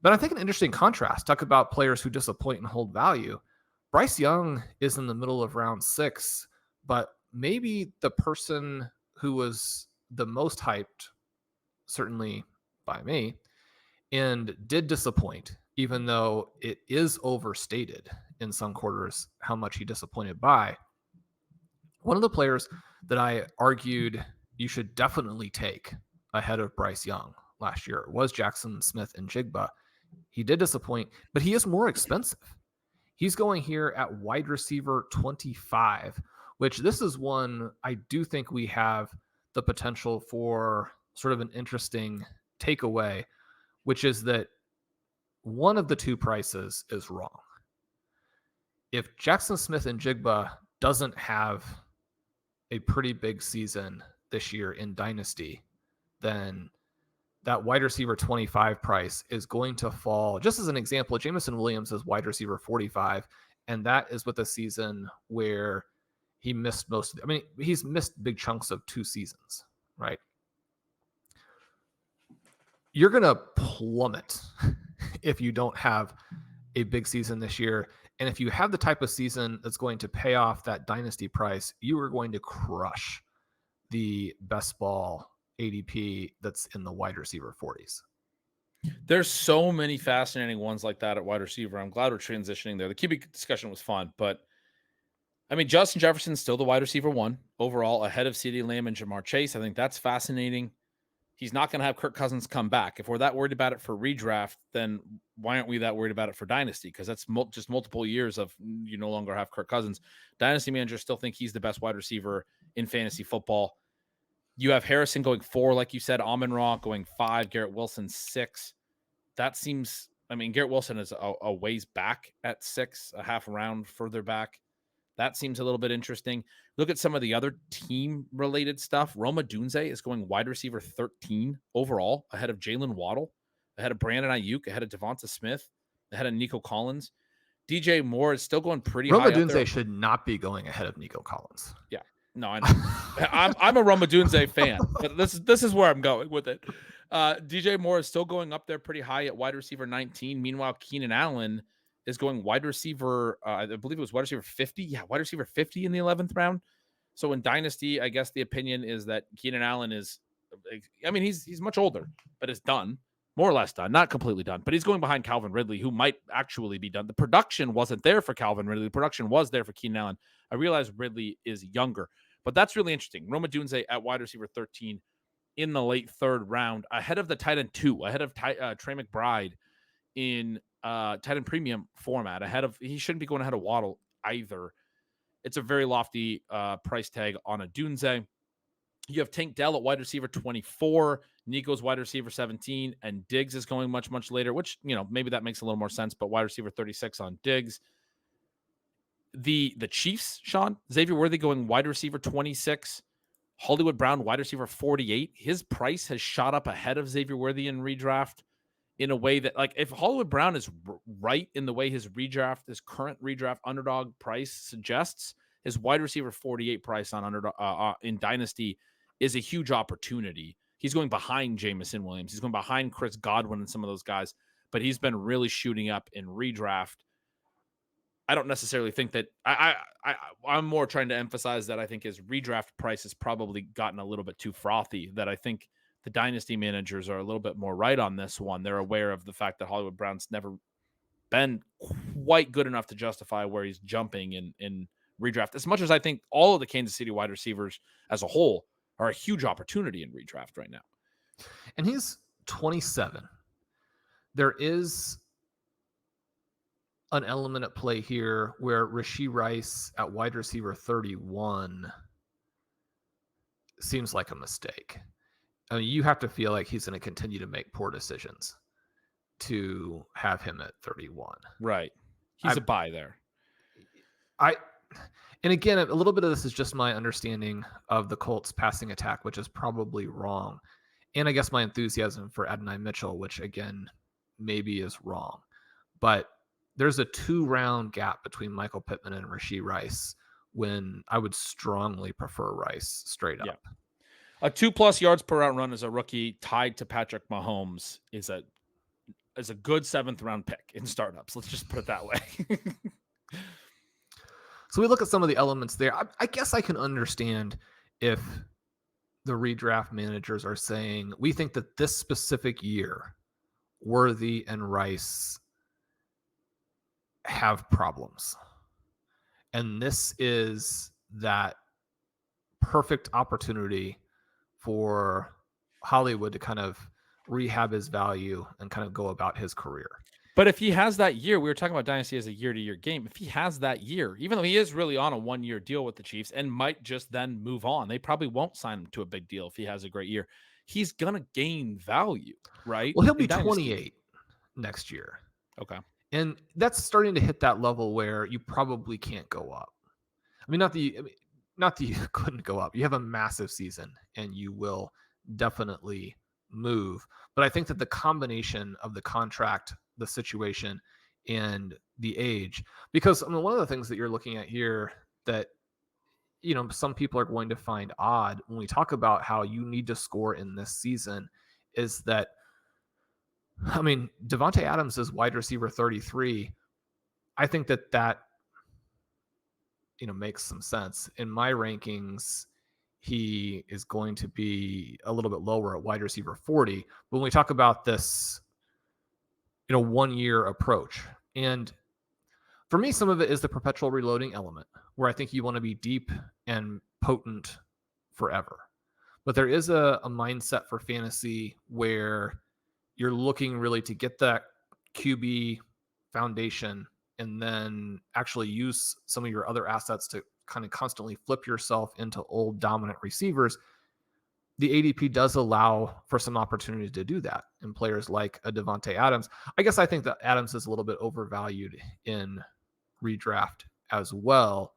But I think an interesting contrast, talk about players who disappoint and hold value. Bryce Young is in the middle of round 6, but maybe the person who was the most hyped, certainly by me, and did disappoint, even though it is overstated in some quarters how much he disappointed by. One of the players that I argued you should definitely take ahead of Bryce Young last year was Jackson Smith-Njigba. He did disappoint, but he is more expensive. He's going here at wide receiver 25, which this is one I do think we have the potential for sort of an interesting takeaway, which is that one of the two prices is wrong. If Jackson Smith-Njigba doesn't have a pretty big season this year in Dynasty, then that wide receiver 25 price is going to fall. Just as an example, Jameson Williams is wide receiver 45, and that is with a season where he missed he's missed big chunks of 2 seasons, right? You're going to plummet if you don't have a big season this year. And if you have the type of season that's going to pay off that Dynasty price, you are going to crush the best ball ADP that's in the wide receiver 40s. There's so many fascinating ones like that at wide receiver. I'm glad we're transitioning there. The QB discussion was fun, but I mean, Justin Jefferson's still the wide receiver 1 overall, ahead of CeeDee Lamb and Jamar Chase. I think that's fascinating. He's not going to have Kirk Cousins come back. If we're that worried about it for redraft, then why aren't we that worried about it for Dynasty? Because that's just multiple years of you no longer have Kirk Cousins. Dynasty managers still think he's the best wide receiver in fantasy football. You have Harrison going 4, like you said, Amon-Ra going 5, Garrett Wilson 6. That seems, Garrett Wilson is a ways back at 6, a half round further back. That seems a little bit interesting. Look at some of the other team-related stuff. Rome Odunze is going wide receiver 13 overall, ahead of Jalen Waddle, ahead of Brandon Ayuk, ahead of Devonta Smith, ahead of Nico Collins. DJ Moore is still going pretty Rome high up there. Odunze should not be going ahead of Nico Collins. Yeah. No, I know. I'm a Rome Odunze fan, but this is where I'm going with it. DJ Moore is still going up there pretty high at wide receiver 19. Meanwhile, Keenan Allen is going wide receiver, I believe it was wide receiver 50. Yeah, wide receiver 50 in the 11th round. So in Dynasty, I guess the opinion is that Keenan Allen is, he's much older, but is done, more or less done, not completely done, but he's going behind Calvin Ridley, who might actually be done. The production wasn't there for Calvin Ridley. The production was there for Keenan Allen. I realize Ridley is younger, but that's really interesting. Rome Odunze at wide receiver 13 in the late 3rd round, ahead of the tight end 2, ahead of Trey McBride in tight end premium format, he shouldn't be going ahead of Waddle either. It's a very lofty price tag on Odunze. You have Tank Dell at wide receiver 24, Nico's wide receiver 17, and Diggs is going much, much later, which, maybe that makes a little more sense, but wide receiver 36 on Diggs. The Chiefs, Sean, Xavier Worthy going wide receiver 26, Hollywood Brown wide receiver 48. His price has shot up ahead of Xavier Worthy in redraft in a way that, like, if Hollywood Brown is right in the way his current redraft underdog price suggests, his wide receiver 48 price on underdog in Dynasty is a huge opportunity. He's going behind Jameson Williams. He's going behind Chris Godwin and some of those guys, but he's been really shooting up in redraft. I don't necessarily think that I'm more trying to emphasize that I think his redraft price has probably gotten a little bit too frothy, that I think the Dynasty managers are a little bit more right on this one. They're aware of the fact that Hollywood Brown's never been quite good enough to justify where he's jumping in redraft. As much as I think all of the Kansas City wide receivers as a whole are a huge opportunity in redraft right now. And he's 27. There is an element at play here where Rashee Rice at wide receiver 31 seems like a mistake. I mean, you have to feel like he's going to continue to make poor decisions to have him at 31. Right. He's a buy there. And again, a little bit of this is just my understanding of the Colts passing attack, which is probably wrong. And I guess my enthusiasm for Adonai Mitchell, which again, maybe is wrong. But there's a 2-round gap between Michael Pittman and Rashee Rice, when I would strongly prefer Rice straight up. Yeah. A 2+ yards per route run as a rookie tied to Patrick Mahomes is a is a good 7th round pick in startups. Let's just put it that way. So we look at some of the elements there. I guess I can understand if the redraft managers are saying, we think that this specific year, Worthy and Rice have problems. And this is that perfect opportunity for Hollywood to kind of rehab his value and kind of go about his career. But if he has that year, we were talking about Dynasty as a year-to-year game. If he has that year, even though he is really on a 1-year deal with the Chiefs and might just then move on, they probably won't sign him to a big deal if he has a great year. He's going to gain value, right? Well, he'll be 28 next year. Okay. And that's starting to hit that level where you probably can't go up. I mean, not that you couldn't go up. You have a massive season and you will definitely move. But I think that the combination of the contract, the situation, and the age, because I mean, one of the things that you're looking at here that, you know, some people are going to find odd when we talk about how you need to score in this season is that, I mean, Davante Adams is wide receiver 33. I think that you know, makes some sense. In my rankings, he is going to be a little bit lower at wide receiver 40. But when we talk about this, you know, 1-year approach, and for me, some of it is the perpetual reloading element, where I think you want to be deep and potent forever. But there is a mindset for fantasy where you're looking really to get that QB foundation and then actually use some of your other assets to kind of constantly flip yourself into old dominant receivers. The ADP does allow for some opportunity to do that in players like a Davante Adams. I guess I think that Adams is a little bit overvalued in redraft as well,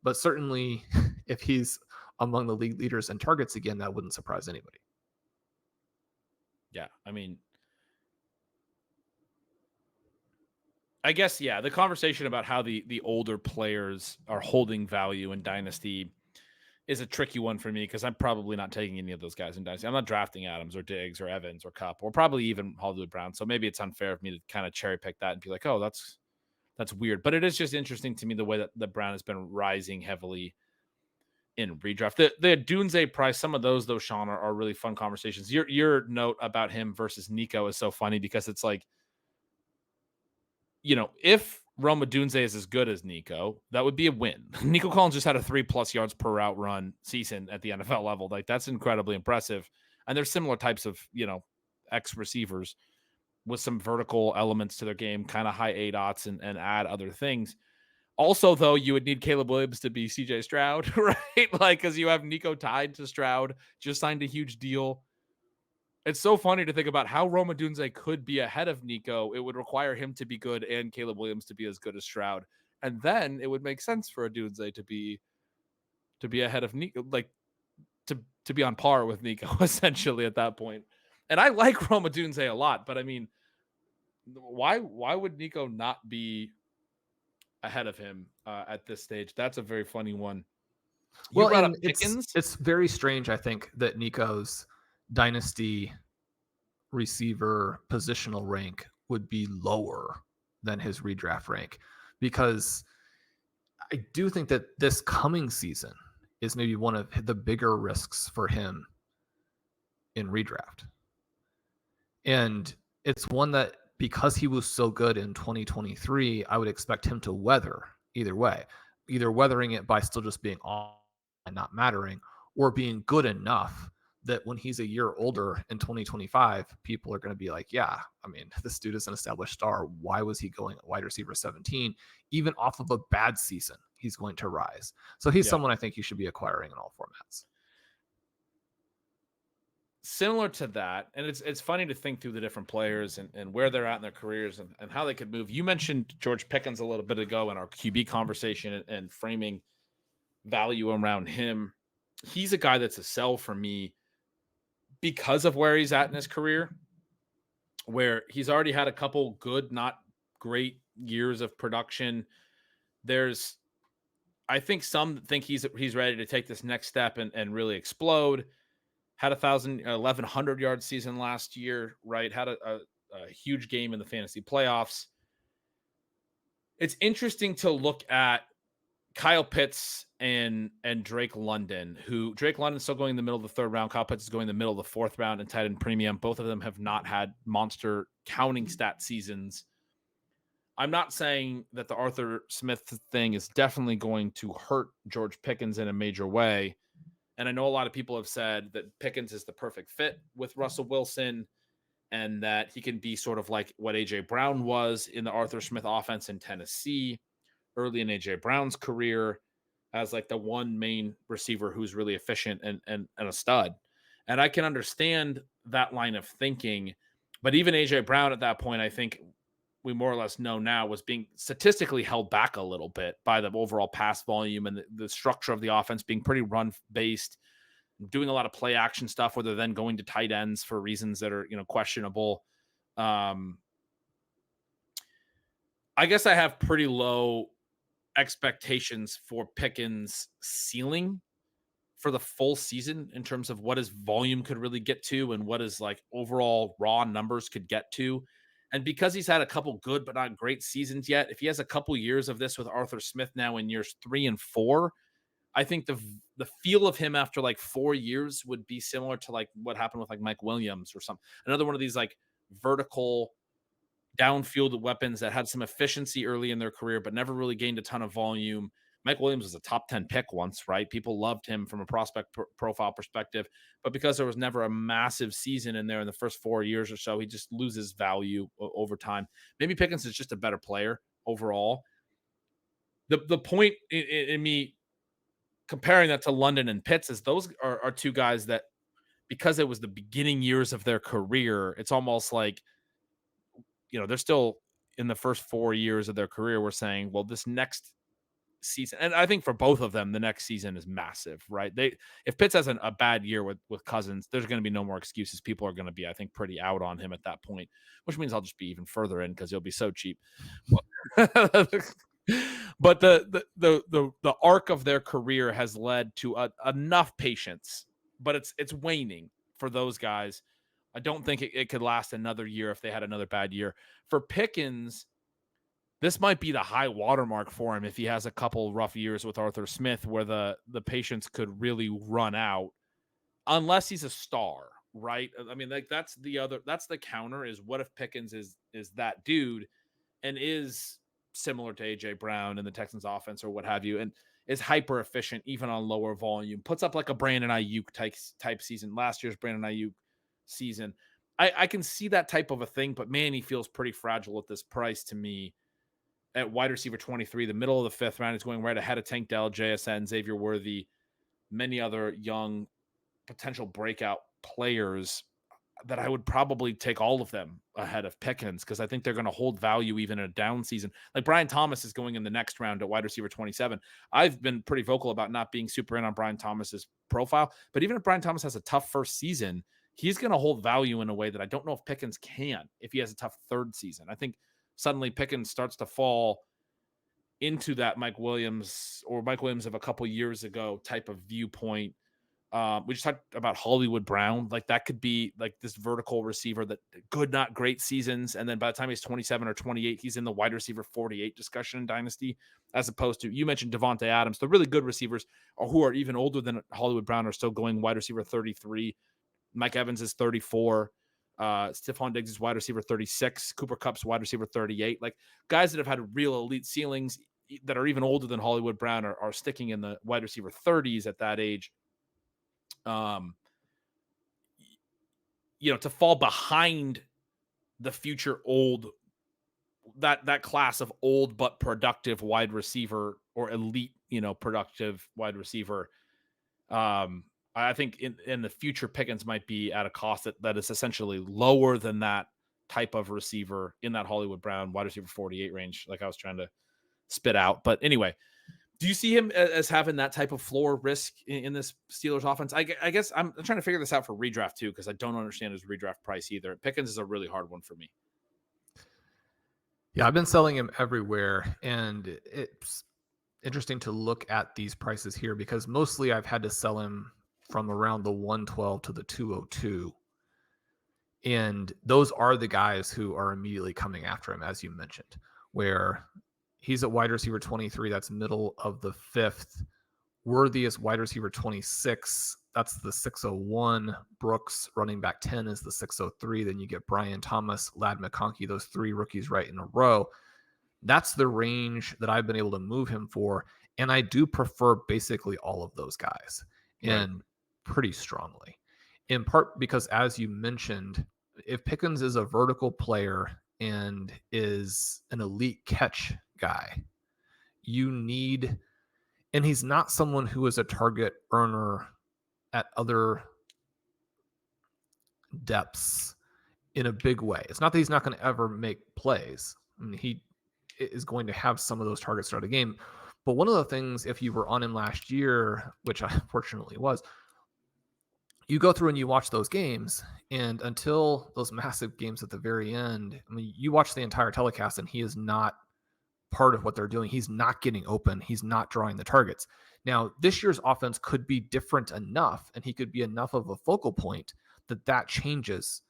but certainly if he's among the league leaders in targets again, that wouldn't surprise anybody. Yeah, I mean, I guess, yeah, the conversation about how the older players are holding value in Dynasty is a tricky one for me because I'm probably not taking any of those guys in Dynasty. I'm not drafting Adams or Diggs or Evans or Kupp or probably even Hollywood Brown. So maybe it's unfair of me to kind of cherry pick that and be like, oh, that's weird. But it is just interesting to me the way that the Brown has been rising heavily in redraft. The Dunze price, some of those, though, Sean, are really fun conversations. Your note about him versus Nico is so funny because it's like, you know, if Rome Odunze is as good as Nico, that would be a win. Nico Collins just had a 3+ yards per route run season at the NFL level. Like, that's incredibly impressive. And there's similar types of, you know, ex receivers with some vertical elements to their game, kind of high ADOTs and add other things. Also, though, you would need Caleb Williams to be CJ Stroud, right? Like, because you have Nico tied to Stroud, just signed a huge deal. It's so funny to think about how Rome Odunze could be ahead of Nico. It would require him to be good and Caleb Williams to be as good as Stroud. And then it would make sense for Odunze to be ahead of Nico, like to be on par with Nico, essentially, at that point. And I like Rome Odunze a lot, but I mean, why would Nico not be ahead of him at this stage? That's a very funny one. Well, and it's very strange, I think, that Nico's Dynasty receiver positional rank would be lower than his redraft rank, because I do think that this coming season is maybe one of the bigger risks for him in redraft. And it's one that, because he was so good in 2023, I would expect him to weather either way, either weathering it by still just being on and not mattering, or being good enough that when he's a year older in 2025, people are going to be like, yeah, I mean, this dude is an established star. Why was he going at wide receiver 17? Even off of a bad season, he's going to rise. So he's someone I think you should be acquiring in all formats. Similar to that, and it's funny to think through the different players and where they're at in their careers and how they could move. You mentioned George Pickens a little bit ago in our QB conversation and framing value around him. He's a guy that's a sell for me because of where he's at in his career, where he's already had a couple good, not great years of production. I think some think he's ready to take this next step and really explode. Had 1,100 yard season last year, right? Had a a huge game in the fantasy playoffs. It's interesting to look at Kyle Pitts and Drake London, who Drake London's still going in the middle of the third round. Kyle Pitts is going in the middle of the fourth round in tight end premium. Both of them have not had monster counting stat seasons. I'm not saying that the Arthur Smith thing is definitely going to hurt George Pickens in a major way. And I know a lot of people have said that Pickens is the perfect fit with Russell Wilson and that he can be sort of like what A.J. Brown was in the Arthur Smith offense in Tennessee early in A.J. Brown's career as like the one main receiver who's really efficient and a stud. And I can understand that line of thinking. But even A.J. Brown at that point, I think we more or less know now, was being statistically held back a little bit by the overall pass volume and the structure of the offense being pretty run-based, doing a lot of play action stuff where they're then going to tight ends for reasons that are, questionable. I guess I have pretty low expectations for Pickens' ceiling for the full season in terms of what his volume could really get to and what his like overall raw numbers could get to. And because he's had a couple good but not great seasons yet, if he has a couple years of this with Arthur Smith now in years 3 and 4, I think the feel of him after like 4 years would be similar to like what happened with like Mike Williams or something. Another one of these like vertical downfield weapons that had some efficiency early in their career, but never really gained a ton of volume. Mike Williams was a top 10 pick once, right? People loved him from a prospect profile perspective, but because there was never a massive season in there in the first 4 years or so, he just loses value over time. Maybe Pickens is just a better player overall. The point in me comparing that to London and Pitts is those are two guys that, because it was the beginning years of their career, it's almost like, they're still in the first 4 years of their career. We're saying, well, this next season, and I think for both of them, the next season is massive, right? If Pitts has a bad year with Cousins, there's going to be no more excuses. People are going to be, I think, pretty out on him at that point, which means I'll just be even further in because he'll be so cheap. But the arc of their career has led to enough patience, but it's waning for those guys. I don't think it could last another year if they had another bad year. For Pickens, this might be the high watermark for him if he has a couple rough years with Arthur Smith where the patience could really run out, unless he's a star, right? I mean, like that's the counter is, what if Pickens is that dude and is similar to A.J. Brown in the Texans offense or what have you, and is hyper efficient even on lower volume, puts up like a Brandon Ayuk type season, last year's Brandon Ayuk season. I can see that type of a thing, but man, he feels pretty fragile at this price to me. At wide receiver 23, the middle of the fifth round, is going right ahead of Tank Dell, JSN, Xavier Worthy, many other young potential breakout players that I would probably take all of them ahead of Pickens because I think they're going to hold value even in a down season. Like Brian Thomas is going in the next round at wide receiver 27. I've been pretty vocal about not being super in on Brian Thomas's profile, but even if Brian Thomas has a tough first season, he's going to hold value in a way that I don't know if Pickens can if he has a tough third season. I think suddenly Pickens starts to fall into that Mike Williams of a couple years ago type of viewpoint. We just talked about Hollywood Brown. Like that could be like this vertical receiver that good, not great seasons. And then by the time he's 27 or 28, he's in the wide receiver 48 discussion in Dynasty, as opposed to, you mentioned Devontae Adams. The really good receivers who are even older than Hollywood Brown are still going wide receiver 33. Mike Evans is 34. Stephon Diggs is wide receiver 36. Cooper Kupp's wide receiver 38. Like guys that have had real elite ceilings that are even older than Hollywood Brown are sticking in the wide receiver 30s at that age. To fall behind the future old, that class of old but productive wide receiver or elite, productive wide receiver. I think in the future, Pickens might be at a cost that is essentially lower than that type of receiver in that Hollywood Brown wide receiver 48 range, like I was trying to spit out. But anyway, do you see him as having that type of floor risk in this Steelers offense? I guess I'm trying to figure this out for redraft too, because I don't understand his redraft price either. Pickens is a really hard one for me. Yeah, I've been selling him everywhere, and it's interesting to look at these prices here because mostly I've had to sell him from around the 112 to the 202. And those are the guys who are immediately coming after him, as you mentioned, where he's at wide receiver 23. That's middle of the fifth. Worthy is wide receiver 26. That's the 601. Brooks, running back 10, is the 603. Then you get Brian Thomas, Ladd McConkey, those three rookies right in a row. That's the range that I've been able to move him for. And I do prefer basically all of those guys, and pretty strongly. In part because, as you mentioned, if Pickens is a vertical player and is an elite catch guy, you need, and he's not someone who is a target earner at other depths in a big way. It's not that he's not going to ever make plays. I mean, he is going to have some of those targets throughout the game. But one of the things, if you were on him last year, which I unfortunately was, you go through and you watch those games, and until those massive games at the very end, I mean, you watch the entire telecast and he is not part of what they're doing. He's not getting open. He's not drawing the targets. Now, this year's offense could be different enough, and he could be enough of a focal point that changes.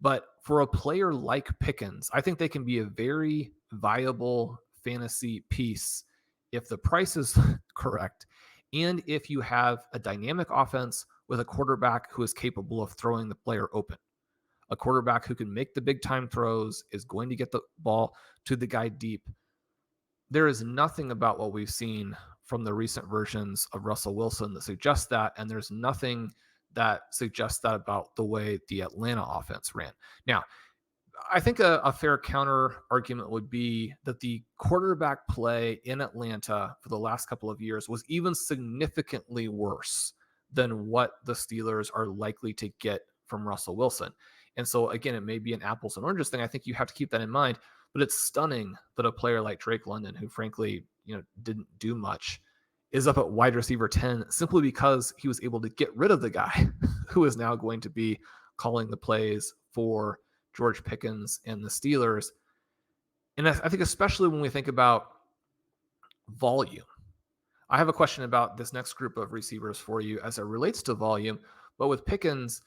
But for a player like Pickens, I think they can be a very viable fantasy piece if the price is correct, and if you have a dynamic offense with a quarterback who is capable of throwing the player open. A quarterback who can make the big time throws, is going to get the ball to the guy deep. There is nothing about what we've seen from the recent versions of Russell Wilson that suggests that, and there's nothing that suggests that about the way the Atlanta offense ran. Now, I think a fair counter argument would be that the quarterback play in Atlanta for the last couple of years was even significantly worse than what the Steelers are likely to get from Russell Wilson. And so, again, it may be an apples and oranges thing. I think you have to keep that in mind. But it's stunning that a player like Drake London, who frankly, didn't do much, is up at wide receiver 10 simply because he was able to get rid of the guy who is now going to be calling the plays for George Pickens and the Steelers. And I think especially when we think about volume, I have a question about this next group of receivers for you as it relates to volume. But with Pickens,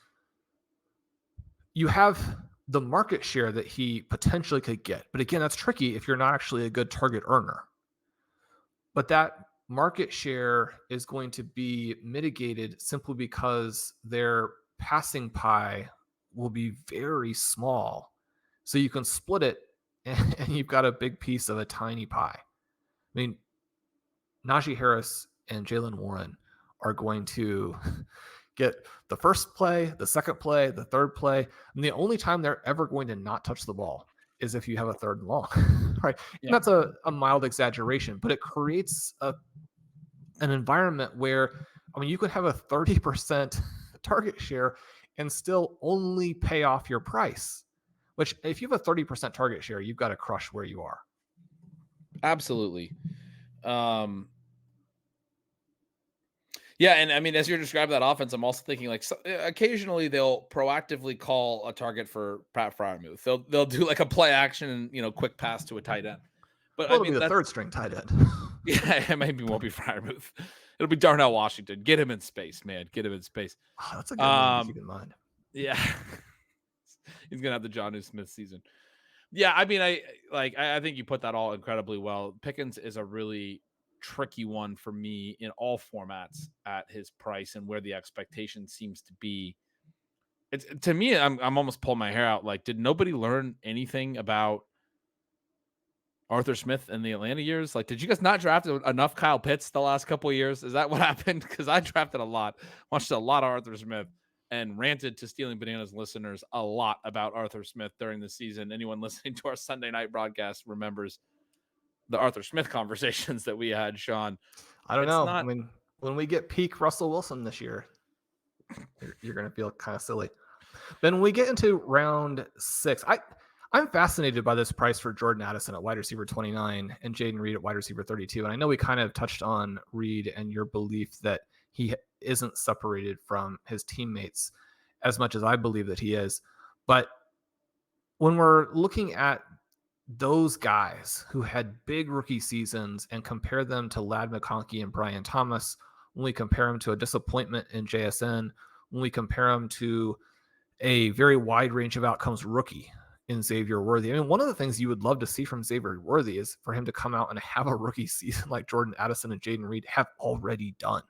you have the market share that he potentially could get. But again, that's tricky if you're not actually a good target earner. But that market share is going to be mitigated simply because their passing pie will be very small. So you can split it and you've got a big piece of a tiny pie. I mean, Najee Harris and Jaylen Warren are going to get the first play, the second play, the third play. And the only time they're ever going to not touch the ball is if you have a third and long, right? Yeah. And that's a mild exaggeration, but it creates an environment where, I mean, you could have a 30% target share and still only pay off your price, which if you have a 30% target share, you've got to crush where you are. Absolutely. Yeah, and I mean, as you're describing that offense, I'm also thinking like occasionally they'll proactively call a target for Pat Freiermuth. They'll do like a play action and quick pass to a tight end. But it'll be the third string tight end. Yeah, it maybe won't be Freiermuth. It'll be Darnell Washington. Get him in space, man. Get him in space. Oh, that's a good one to keep in mind. Yeah, he's gonna have the Jonnu Smith season. Yeah, I mean, I think you put that all incredibly well. Pickens is a really tricky one for me in all formats at his price and where the expectation seems to be. It's to me, I'm almost pulling my hair out. Like, did nobody learn anything about Arthur Smith in the Atlanta years? Like, did you guys not draft enough Kyle Pitts the last couple of years? Is that what happened? Because I drafted a lot, watched a lot of Arthur Smith, and ranted to Stealing Bananas listeners a lot about Arthur Smith during the season. Anyone listening to our Sunday night broadcast remembers the Arthur Smith conversations that we had, Sean. I don't know. I mean, when we get peak Russell Wilson this year, you're going to feel kind of silly. Then when we get into round 6, I'm fascinated by this price for Jordan Addison at wide receiver 29 and Jaden Reed at wide receiver 32. And I know we kind of touched on Reed and your belief that he isn't separated from his teammates as much as I believe that he is. But when we're looking at those guys who had big rookie seasons and compare them to Ladd McConkey and Brian Thomas, when we compare them to a disappointment in JSN, when we compare them to a very wide range of outcomes rookie in Xavier Worthy. I mean, one of the things you would love to see from Xavier Worthy is for him to come out and have a rookie season like Jordan Addison and Jaden Reed have already done.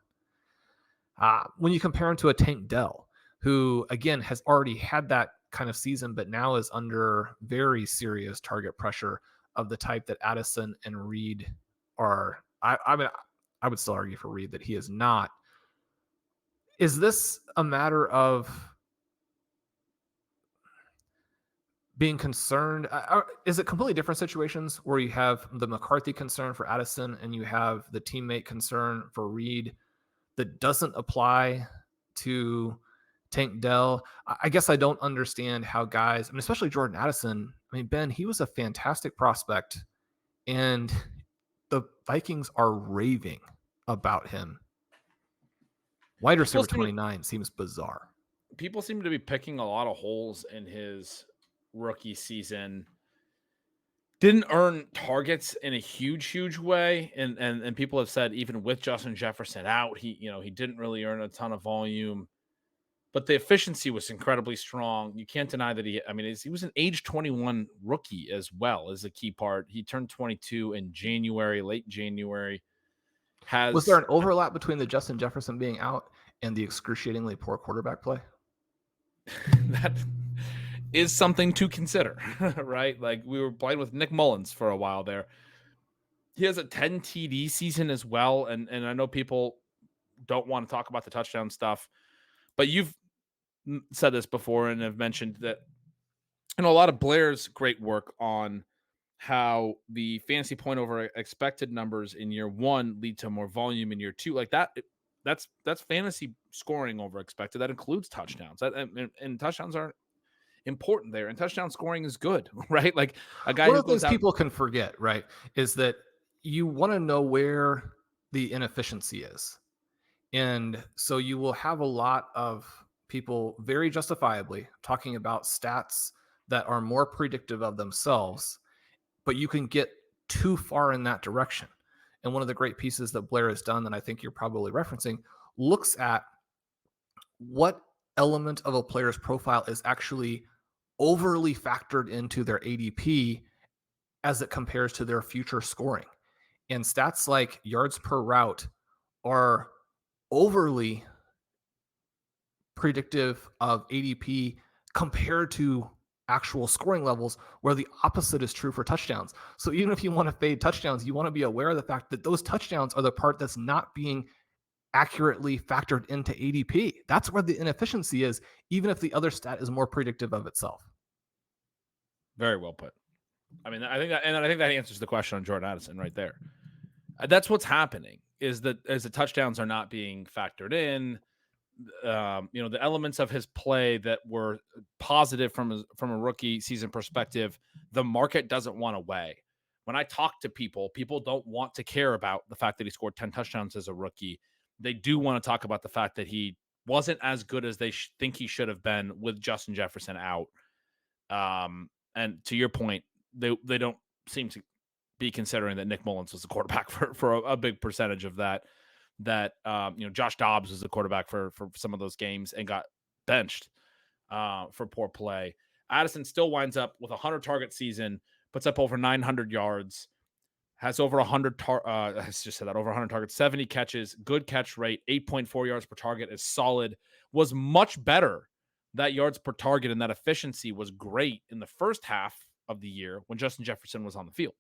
When you compare him to a Tank Dell, who, again, has already had that kind of season, but now is under very serious target pressure of the type that Addison and Reed are. I mean, I would still argue for Reed that he is not. Is this a matter of being concerned? Is it completely different situations where you have the McCarthy concern for Addison and you have the teammate concern for Reed that doesn't apply to Tank Dell? I guess I don't understand how guys, I mean, especially Jordan Addison. I mean, Ben, he was a fantastic prospect, and the Vikings are raving about him. Wide receiver 29 seems bizarre. People seem to be picking a lot of holes in his rookie season. Didn't earn targets in a huge way, and people have said even with Justin Jefferson out, he didn't really earn a ton of volume, but the efficiency was incredibly strong. You can't deny that he was an age 21 rookie as well as a key part. He turned 22 in January, late January. Was there an overlap between the Justin Jefferson being out and the excruciatingly poor quarterback play? That is something to consider, right? Like, we were playing with Nick Mullins for a while there. He has a 10 TD season as well, and I know people don't want to talk about the touchdown stuff, but you've said this before and have mentioned that, a lot of Blair's great work on how the fantasy point over expected numbers in year one lead to more volume in year two. Like that's fantasy scoring over expected. That includes touchdowns. And touchdowns aren't important there. And touchdown scoring is good, right? Like, a guy One who of the goes things people can forget, right, is that you want to know where the inefficiency is. And so you will have a lot of people very justifiably talking about stats that are more predictive of themselves, but you can get too far in that direction. And one of the great pieces that Blair has done that I think you're probably referencing looks at what element of a player's profile is actually overly factored into their ADP as it compares to their future scoring. And stats like yards per route are overly predictive of ADP compared to actual scoring levels, where the opposite is true for touchdowns. So even if you want to fade touchdowns, you want to be aware of the fact that those touchdowns are the part that's not being accurately factored into ADP. That's where the inefficiency is, even if the other stat is more predictive of itself. Very well put. I mean, I think that answers the question on Jordan Addison right there. That's what's happening, is that as the touchdowns are not being factored in, the elements of his play that were positive from a rookie season perspective, the market doesn't want to weigh. When I talk to people don't want to care about the fact that he scored 10 touchdowns as a rookie. They do want to talk about the fact that he wasn't as good as they think he should have been with Justin Jefferson out. And to your point, they don't seem to be considering that Nick Mullins was the quarterback for a big percentage of that. Josh Dobbs was the quarterback for some of those games and got benched for poor play. Addison still winds up with a 100 target season, puts up over 900 yards, has over 100 over 100 targets, 70 catches, good catch rate, 8.4 yards per target is solid. Was much better. That yards per target and that efficiency was great in the first half of the year when Justin Jefferson was on the field.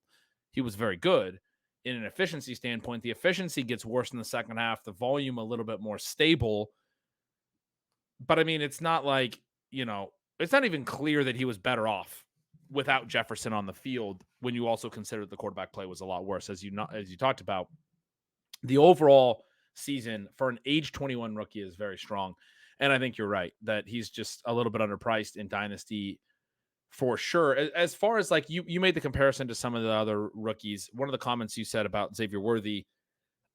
He was very good. In an efficiency standpoint, the efficiency gets worse in the second half, the volume a little bit more stable. But I mean, it's not like, it's not even clear that he was better off without Jefferson on the field when you also consider the quarterback play was a lot worse, as you talked about. The overall season for an age 21 rookie is very strong. And I think you're right that he's just a little bit underpriced in Dynasty for sure. As far as like you made the comparison to some of the other rookies, one of the comments you said about Xavier Worthy,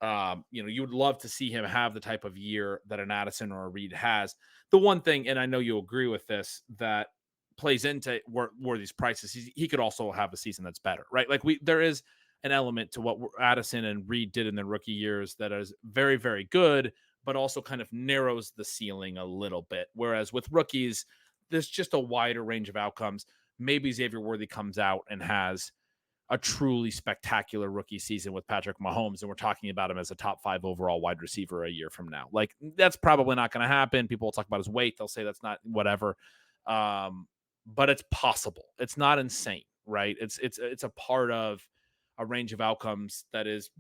you would love to see him have the type of year that an Addison or a Reed has. The one thing, and I know you agree with this, that plays into Worthy's prices, he could also have a season that's better, right? Like there is an element to what Addison and Reed did in their rookie years that is very, very good, but also kind of narrows the ceiling a little bit. Whereas with rookies, there's just a wider range of outcomes. Maybe Xavier Worthy comes out and has a truly spectacular rookie season with Patrick Mahomes, and we're talking about him as a top 5 overall wide receiver a year from now. Like, that's probably not going to happen. People will talk about his weight. They'll say that's not whatever. But it's possible. It's not insane, right? It's a part of a range of outcomes that is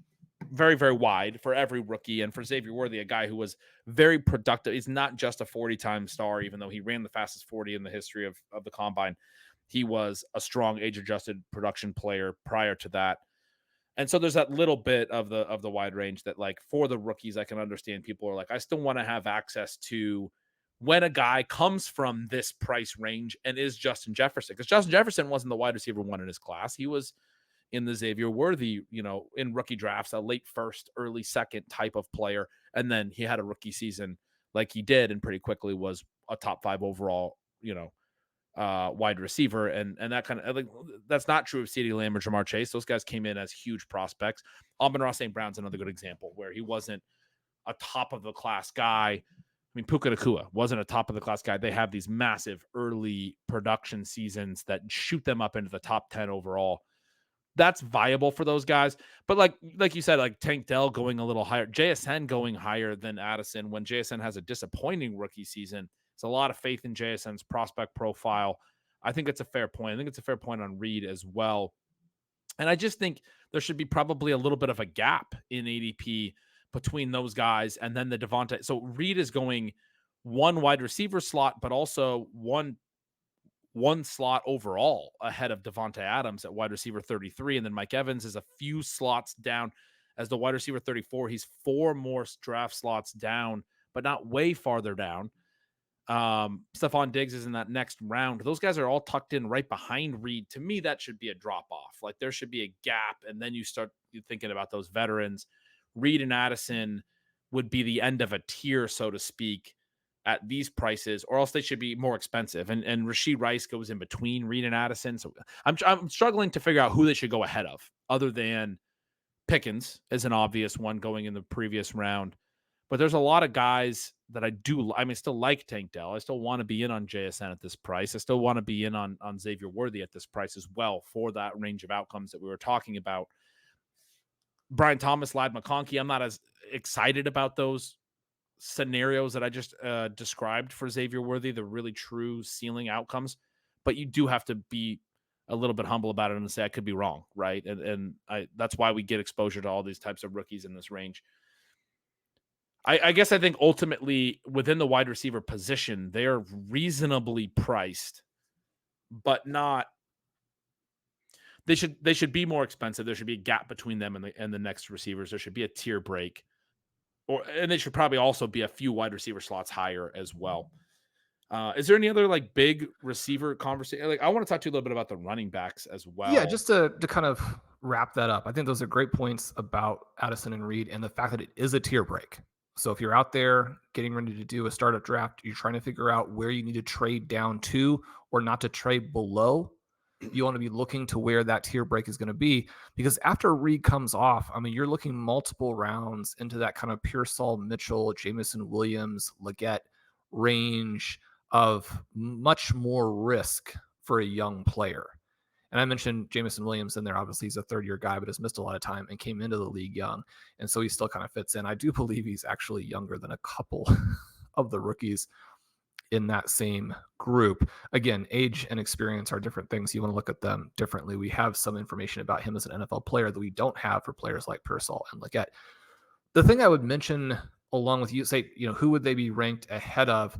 very, very wide for every rookie. And for Xavier Worthy, a guy who was very productive. He's not just a 40-time star, even though he ran the fastest 40 in the history of the combine. He was a strong age-adjusted production player prior to that. And so there's that little bit of the wide range that, like, for the rookies, I can understand people are like, I still want to have access to when a guy comes from this price range and is Justin Jefferson. Because Justin Jefferson wasn't the wide receiver one in his class. He was in the Xavier Worthy, in rookie drafts, a late first, early second type of player. And then he had a rookie season like he did and pretty quickly was a top 5 overall, wide receiver. And that kind of, like, that's not true of CeeDee Lamb or Jamar Chase. Those guys came in as huge prospects. Amon-Ra St. Brown's another good example where he wasn't a top of the class guy. I mean, Puka Nacua wasn't a top of the class guy. They have these massive early production seasons that shoot them up into the top 10 overall. That's viable for those guys. But like you said, like Tank Dell going a little higher, JSN going higher than Addison when JSN has a disappointing rookie season. It's a lot of faith in JSN's prospect profile. I think it's a fair point. I think it's a fair point on Reed as well. And I just think there should be probably a little bit of a gap in ADP between those guys and then the Devontae. So Reed is going one wide receiver slot, but also one slot overall ahead of Devontae Adams at wide receiver 33. And then Mike Evans is a few slots down as the wide receiver 34. He's 4 more draft slots down, but not way farther down. Stephon Diggs is in that next round. Those guys are all tucked in right behind Reed. To me, that should be a drop off. Like, there should be a gap. And then you start thinking about those veterans. Reed and Addison would be the end of a tier, so to speak, at these prices, or else they should be more expensive. And Rashee Rice goes in between Reed and Addison. So I'm struggling to figure out who they should go ahead of, other than Pickens as an obvious one going in the previous round. But there's a lot of guys that I still like Tank Dell. I still want to be in on JSN at this price. I still want to be in on Xavier Worthy at this price as well for that range of outcomes that we were talking about. Brian Thomas, Ladd McConkey, I'm not as excited about those scenarios that I just described for Xavier Worthy, the really true ceiling outcomes. But you do have to be a little bit humble about it and say, I could be wrong, right? And that's why we get exposure to all these types of rookies in this range. I guess I think ultimately within the wide receiver position, they're reasonably priced, but not. They should be more expensive. There should be a gap between them and the next receivers. There should be a tier break, and they should probably also be a few wide receiver slots higher as well. Is there any other like big receiver conversation? Like, I want to talk to you a little bit about the running backs as well. Yeah, just to kind of wrap that up. I think those are great points about Addison and Reed and the fact that it is a tier break. So if you're out there getting ready to do a startup draft, you're trying to figure out where you need to trade down to or not to trade below. You want to be looking to where that tier break is going to be, because after Reed comes off, I mean, you're looking multiple rounds into that kind of Pearsall, Mitchell, Jameson Williams, Leggett range of much more risk for a young player. And I mentioned Jameson Williams in there. Obviously, he's a third-year guy, but has missed a lot of time and came into the league young. And so he still kind of fits in. I do believe he's actually younger than a couple of the rookies in that same group. Again, age and experience are different things. You want to look at them differently. We have some information about him as an NFL player that we don't have for players like Pearsall and Leggett. The thing I would mention along with you, say, who would they be ranked ahead of?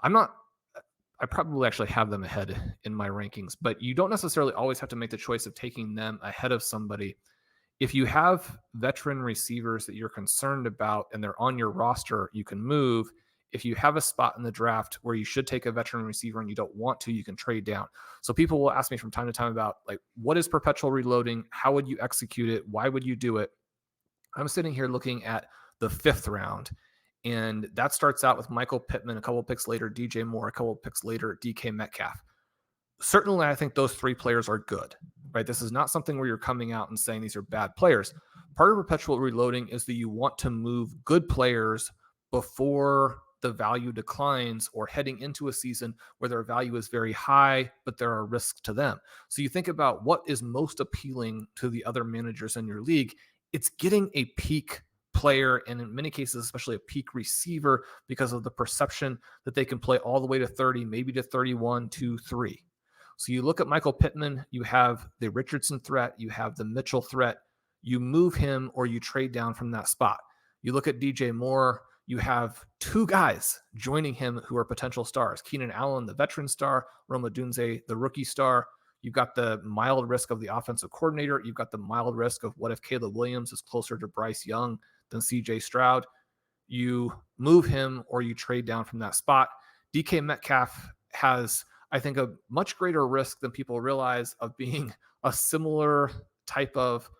I probably actually have them ahead in my rankings, but you don't necessarily always have to make the choice of taking them ahead of somebody. If you have veteran receivers that you're concerned about and they're on your roster, you can move. If you have a spot in the draft where you should take a veteran receiver and you don't want to, you can trade down. So people will ask me from time to time about, like, what is perpetual reloading? How would you execute it? Why would you do it? I'm sitting here looking at the 5th round. And that starts out with Michael Pittman, a couple of picks later, DJ Moore, a couple of picks later, DK Metcalf. Certainly, I think those 3 players are good, right? This is not something where you're coming out and saying these are bad players. Part of perpetual reloading is that you want to move good players before the value declines or heading into a season where their value is very high, but there are risks to them. So you think about what is most appealing to the other managers in your league. It's getting a peak player, and in many cases, especially a peak receiver, because of the perception that they can play all the way to 30, maybe to 31, 2, 3. So you look at Michael Pittman, you have the Richardson threat, you have the Mitchell threat. You move him or you trade down from that spot. You look at DJ Moore, you have two guys joining him who are potential stars. Keenan Allen, the veteran star, Rome Odunze, the rookie star. You've got the mild risk of the offensive coordinator. You've got the mild risk of what if Caleb Williams is closer to Bryce Young than CJ Stroud. You move him or you trade down from that spot. DK Metcalf has, I think, a much greater risk than people realize of being a similar type of,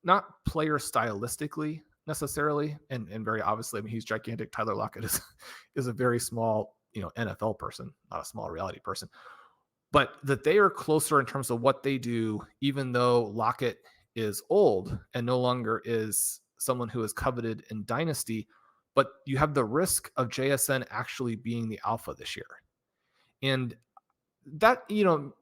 not player stylistically necessarily, and very obviously, I mean, he's gigantic. Tyler Lockett is a very small, NFL person, not a small reality person, but that they are closer in terms of what they do, even though Lockett is old and no longer is someone who is coveted in Dynasty, but you have the risk of JSN actually being the alpha this year. And that,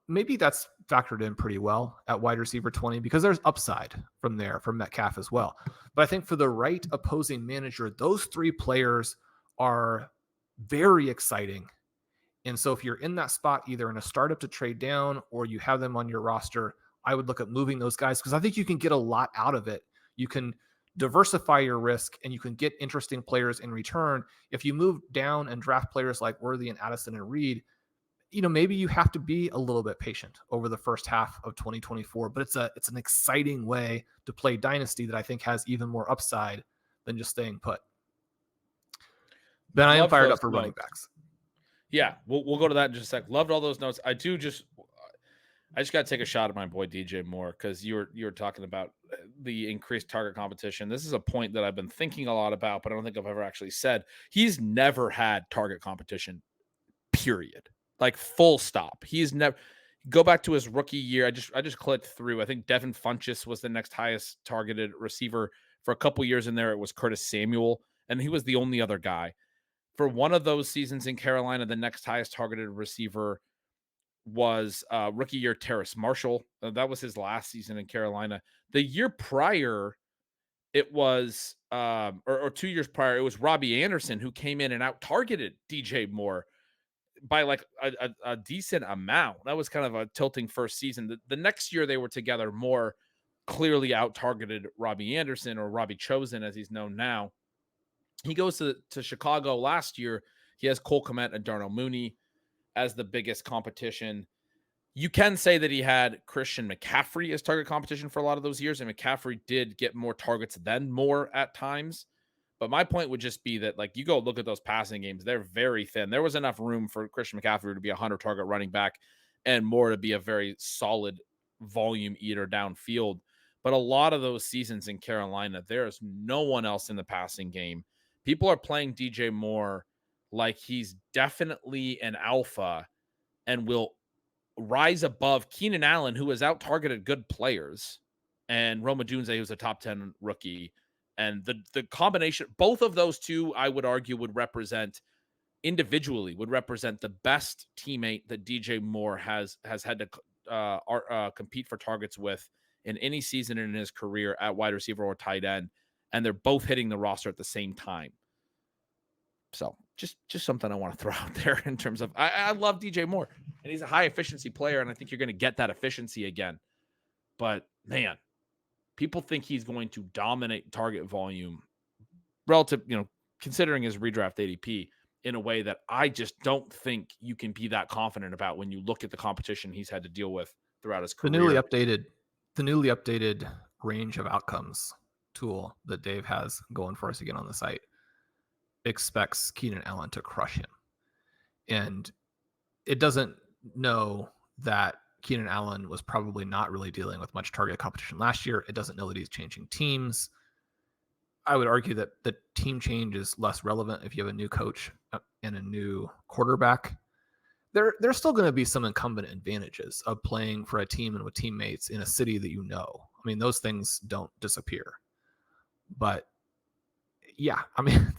maybe that's factored in pretty well at wide receiver 20 because there's upside from there for Metcalf as well. But I think for the right opposing manager, those three players are very exciting. And so if you're in that spot, either in a startup to trade down or you have them on your roster, I would look at moving those guys because I think you can get a lot out of it. You can diversify your risk and you can get interesting players in return. If you move down and draft players like Worthy and Addison and Reed, maybe you have to be a little bit patient over the first half of 2024, but it's an exciting way to play Dynasty that I think has even more upside than just staying put. Ben, I am fired up for running backs. Yeah, we'll go to that in just a sec. Loved all those notes. I just got to take a shot at my boy DJ Moore because you were talking about the increased target competition. This is a point that I've been thinking a lot about, but I don't think I've ever actually said. He's never had target competition, period. Like full stop. He's never go back to his rookie year. I just clicked through. I think Devin Funchess was the next highest targeted receiver for a couple years in there. It was Curtis Samuel, and he was the only other guy. For one of those seasons in Carolina, the next highest targeted receiver was rookie year Terrace Marshall. That was his last season in Carolina. The year prior, it was or 2 years prior, it was Robbie Anderson who came in and out targeted DJ Moore by like a decent amount. That was kind of a tilting first season. The next year they were together, more clearly out targeted Robbie Anderson, or Robbie Chosen as he's known now. He goes to Chicago last year. He has Cole Kmet and Darnell Mooney as the biggest competition. You can say that he had Christian McCaffrey as target competition for a lot of those years, and McCaffrey did get more targets than Moore at times. But my point would just be that, like, you go look at those passing games, they're very thin. There was enough room for Christian McCaffrey to be a 100-target running back and Moore to be a very solid volume eater downfield. But a lot of those seasons in Carolina, there is no one else in the passing game. People are playing DJ Moore like he's definitely an alpha and will rise above Keenan Allen, who has out-targeted good players, and Rome Odunze, who's a top 10 rookie. And the combination, both of those two, I would argue, would represent the best teammate that DJ Moore has had to compete for targets with in any season in his career at wide receiver or tight end. And they're both hitting the roster at the same time. So just something I want to throw out there in terms of, I love DJ Moore, and he's a high efficiency player. And I think you're going to get that efficiency again, but man, people think he's going to dominate target volume relative, considering his redraft ADP, in a way that I just don't think you can be that confident about when you look at the competition he's had to deal with throughout his career. The newly updated range of outcomes tool that Dave has going for us again on the site expects Keenan Allen to crush him. And it doesn't know that Keenan Allen was probably not really dealing with much target competition last year. It doesn't know that he's changing teams. I would argue that the team change is less relevant if you have a new coach and a new quarterback. There's still going to be some incumbent advantages of playing for a team and with teammates in a city that you know. I mean, those things don't disappear. But yeah, I mean,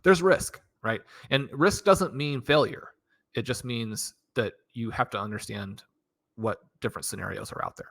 there's risk. right? And risk doesn't mean failure. It just means that you have to understand what different scenarios are out there.